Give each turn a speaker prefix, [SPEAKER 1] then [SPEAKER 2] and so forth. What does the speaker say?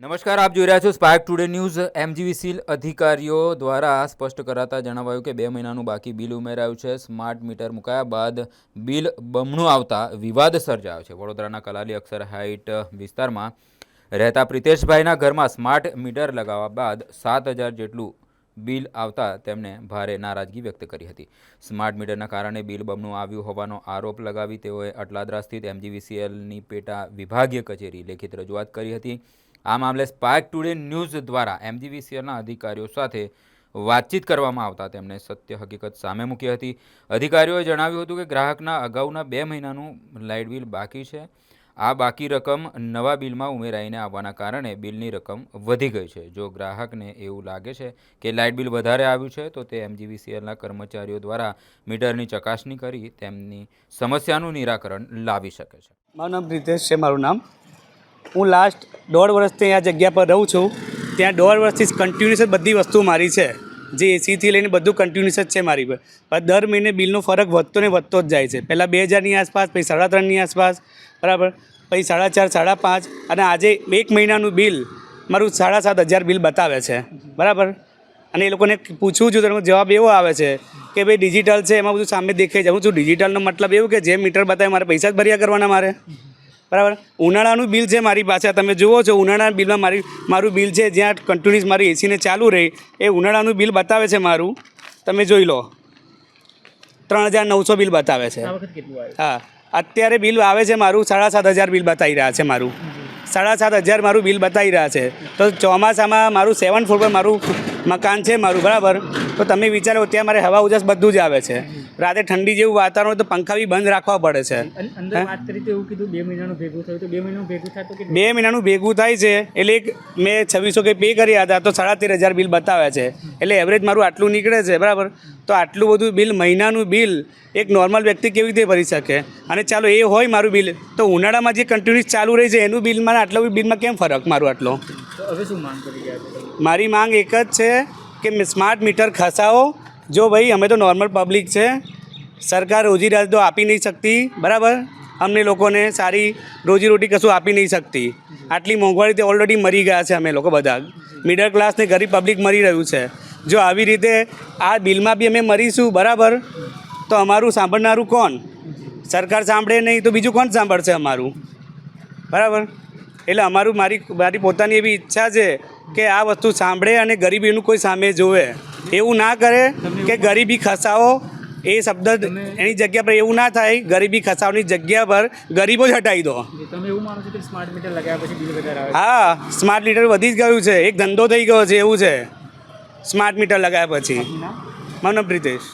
[SPEAKER 1] નમસ્કાર, આપ જોઈ રહ્યા છો સ્પાર્ક ટુડે ન્યૂઝ। એમજીવીસીએલ અધિકારીઓ દ્વારા સ્પષ્ટ કરાતા જણાવાયું કે 2 મહિનાનું બાકી બિલ ઉમેરાયું છે। સ્માર્ટ મીટર મુકાયા બાદ બિલ બમણું આવતા વિવાદ સર્જાયો છે। વડોદરાના કલાલી અક્ષર હાઇટ વિસ્તારમાં રહેતા પ્રિતેશભાઈના ઘરમાં સ્માર્ટ મીટર લગાવવા બાદ 7,000 જેટલું બિલ આવતા તેમણે ભારે નારાજગી વ્યક્ત કરી હતી। સ્માર્ટ મીટરના કારણે બિલ બમણું આવ્યું હોવાનો આરોપ લગાવી તેઓએ અટલાદરા સ્થિત એમજીવીસીએલની પેટા વિભાગીય કચેરી લેખિત રજૂઆત કરી હતી। આ મામલે સ્પાર્ક ટુડે ન્યૂઝ દ્વારા એમજીવીસીએલના અધિકારીઓ સાથે વાતચીત કરવામાં આવતા તેમણે સત્ય હકીકત સામે મૂકી હતી। અધિકારીઓએ જણાવ્યું હતું કે ગ્રાહકના અગાઉના 2 મહિનાનું લાઇટ બિલ બાકી છે। આ બાકી રકમ નવા બિલમાં ઉમેરાઈને આવવાના કારણે બિલની રકમ વધી ગઈ છે। જો ગ્રાહકને એવું લાગે છે કે લાઇટ બિલ વધારે આવ્યું છે તો તે એમજીવીસીએલના કર્મચારીઓ દ્વારા મીટરની ચકાસણી કરી તેમની સમસ્યાનું નિરાકરણ લાવી શકે છે।
[SPEAKER 2] મારું નામ પ્રિતેશ છે। મારું નામ હું લાસ્ટ 1.5 વર્ષથી આ જગ્યા પર રહું છું। ત્યાં 1.5 વર્ષથી કન્ટિન્યુઅસ બધી વસ્તુ મારી છે, જે એસીથી લઈને બધું કન્ટિન્યુઅસ જ છે મારી પર। પણ દર મહિને બિલનો ફરક વધતો ને વધતો જ જાય છે। પહેલાં 2,000ની આસપાસ, પછી 3,500ની આસપાસ, બરાબર, પછી 4,500, 5,500 અને આજે 1 મહિનાનું બિલ મારું 7,500 બિલ બતાવે છે, બરાબર। અને એ લોકોને પૂછું છું તો જવાબ એવો આવે છે કે ભાઈ ડિજિટલ છે, એમાં બધું સામે દેખાઈ જાય। હું છું ડિજિટલનો મતલબ એવું કે જે મીટર બતાવે મારે પૈસા જ ભર્યા કરવાના મારે, બરાબર। ઉનાળાનું બિલ છે મારી પાસે, તમે જુઓ છો ઉનાળાના બિલમાં મારું બિલ છે, જ્યાં કન્ટિન્યુઅસ મારી એસીને ચાલુ રહી એ ઉનાળાનું બિલ બતાવે છે મારું, તમે જોઈ લો 3,900 બિલ બતાવે છે। હા, અત્યારે બિલ આવે છે મારું 7,500 બિલ બતાવી રહ્યા છે મારું 7,500 મારું બિલ બતાવી રહ્યા છે। તો ચોમાસામાં મારું 7th ફ્લોર પર મારું મકાન છે મારું, બરાબર। તો તમે વિચારો ત્યાં મારે હવા ઉજાસ બધું જ આવે છે। રાતે ઠંડી જેવું વાતાવરણ હોય તો પંખા બી બંધ રાખવા પડે છે।
[SPEAKER 3] અંદર વાત કરી તો એવું કીધું 2 મહિનાનું ભેગું થયું, તો 2 મહિનાનું ભેગું થાય તો કે
[SPEAKER 2] 2 મહિનાનું ભેગું થાય છે એટલે મેં 2,600 કે પે કર્યા હતા તો 13,500 બિલ બતાવે છે। એટલે એવરેજ મારું આટલું નીકળે છે, બરાબર। તો આટલું બધું બિલ, મહિનાનું બિલ એક નોર્મલ વ્યક્તિ કેવી રીતે ભરી શકે? અને ચાલો એ હોય મારું બિલ, તો ઉનાળામાં જે કન્ટિન્યુઅસ ચાલુ રહી છે એનું બિલમાં આટલું બિલમાં કેમ ફરક મારું આટલો?
[SPEAKER 3] તો હવે શું માંગ કરી રહ્યા છો?
[SPEAKER 2] મારી માંગ એક જ છે કે સ્માર્ટ મીટર ખસાવો। જો ભાઈ અમે તો નોર્મલ પબ્લિક છે, સરકાર રોજીરોટી તો આપી નહીં શકતી, બરાબર। અમને લોકોને સારી રોજીરોટી કશું આપી નહીં શકતી। આટલી મોંઘવારીથી ઓલરેડી મરી ગયા છે અમે લોકો બધા, મિડલ ક્લાસને ગરીબ પબ્લિક મરી રહ્યું છે। જો આવી રીતે આ બિલમાં બી અમે મરીશું, બરાબર, તો અમારું સાંભળનારું કોણ? સરકાર સાંભળે નહીં તો બીજું કોણ સાંભળશે અમારું, બરાબર। એટલે મારી પોતાની એવી ઈચ્છા છે કે આ વસ્તુ સાંભળે અને ગરીબીનું કોઈ સામે જોવે, એવું ના કરે કે ગરીબી ખસાવો એ શબ્દ એની જગ્યા પર એવું ના થાય। ગરીબી ખસાવની જગ્યા પર ગરીબો જ હટાવી દો।
[SPEAKER 3] તમે એવું માનો છો કે સ્માર્ટ મીટર લગાવ્યા પછી બિલ વધારે આવે?
[SPEAKER 2] હા, સ્માર્ટ મીટર વધી જ ગયું છે, એક ધંધો થઈ ગયો છે એવું છે સ્માર્ટ મીટર લગાવ્યા પછી। મારું નામ પ્રિતેશ।